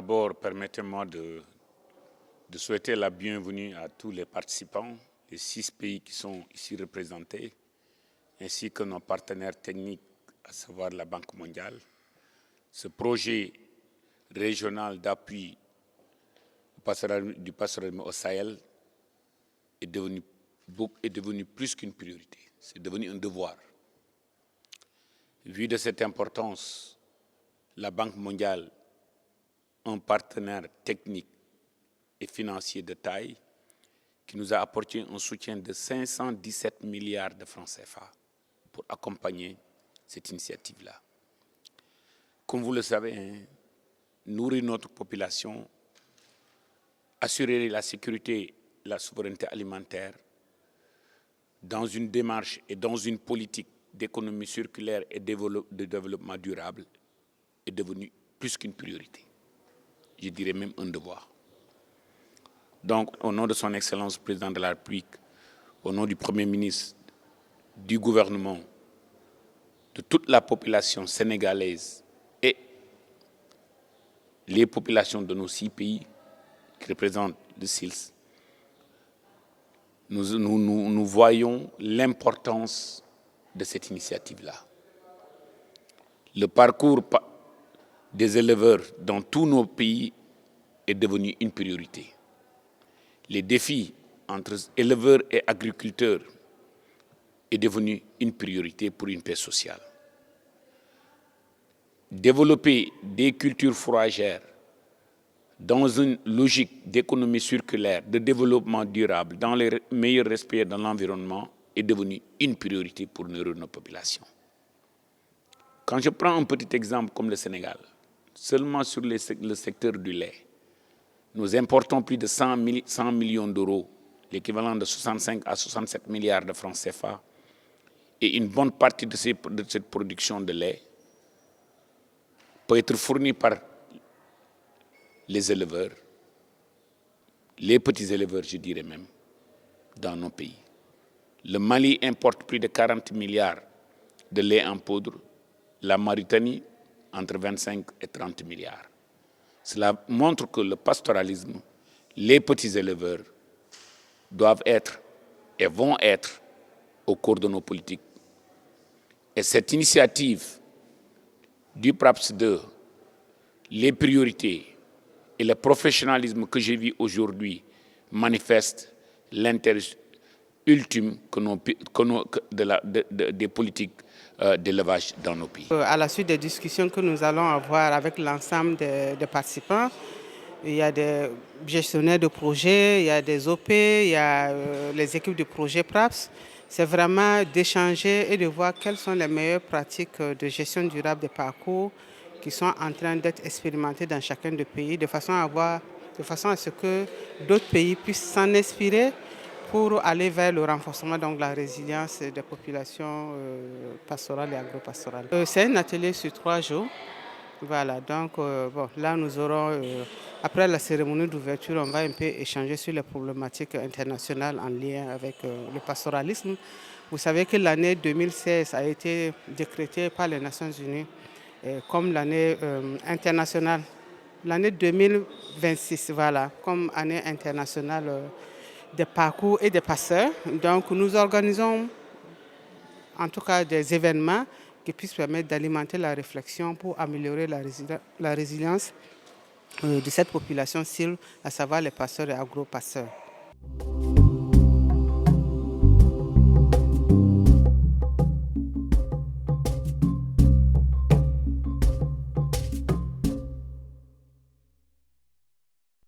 D'abord, permettez-moi de souhaiter la bienvenue à tous les participants, les 6 pays qui sont ici représentés, ainsi que nos partenaires techniques, à savoir la Banque mondiale. Ce projet régional d'appui du pastoralisme au Sahel est devenu plus qu'une priorité, c'est devenu un devoir. Vu de cette importance, la Banque mondiale, un partenaire technique et financier de taille, qui nous a apporté un soutien de 517 milliards de francs CFA pour accompagner cette initiative-là. Comme vous le savez, nourrir notre population, assurer la sécurité, la souveraineté alimentaire, dans une démarche et dans une politique d'économie circulaire et de développement durable, est devenu plus qu'une priorité. Je dirais même un devoir. Donc, au nom de son Excellence, le Président de la République, au nom du Premier ministre, du gouvernement, de toute la population sénégalaise et les populations de nos 6 pays qui représentent le SILS, nous voyons l'importance de cette initiative-là. Le parcours des éleveurs dans tous nos pays est devenu une priorité. Les défis entre éleveurs et agriculteurs est devenu une priorité pour une paix sociale. Développer des cultures fourragères dans une logique d'économie circulaire, de développement durable, dans le meilleur respect de l'environnement, est devenu une priorité pour nourrir nos populations. Quand je prends un petit exemple comme le Sénégal, seulement sur le secteur du lait, nous importons plus de 100 millions d'euros, l'équivalent de 65 à 67 milliards de francs CFA, et une bonne partie de cette production de lait peut être fournie par les éleveurs, les petits éleveurs, je dirais même, dans nos pays. Le Mali importe plus de 40 milliards de lait en poudre, la Mauritanie entre 25 et 30 milliards. Cela montre que le pastoralisme, les petits éleveurs doivent être et vont être au cours de nos politiques. Et cette initiative du PRAPS 2, les priorités et le professionnalisme que j'ai vu aujourd'hui manifestent l'intérêt ultime des politiques d'élevage dans nos pays. À la suite des discussions que nous allons avoir avec l'ensemble des participants, il y a des gestionnaires de projets, il y a des OP, il y a les équipes de projet PRAPS. C'est vraiment d'échanger et de voir quelles sont les meilleures pratiques de gestion durable des parcours qui sont en train d'être expérimentées dans chacun des pays, de façon à ce que d'autres pays puissent s'en inspirer pour aller vers le renforcement de la résilience des populations pastorales et agro-pastorales. C'est un atelier sur 3 jours. Voilà, donc là nous aurons, après la cérémonie d'ouverture, on va un peu échanger sur les problématiques internationales en lien avec le pastoralisme. Vous savez que l'année 2016 a été décrétée par les Nations Unies comme l'année internationale, l'année 2026, voilà, comme année internationale des parcours et des passeurs. Donc nous organisons en tout cas des événements qui puissent permettre d'alimenter la réflexion pour améliorer la résilience de cette population cible, à savoir les passeurs et agro-passeurs.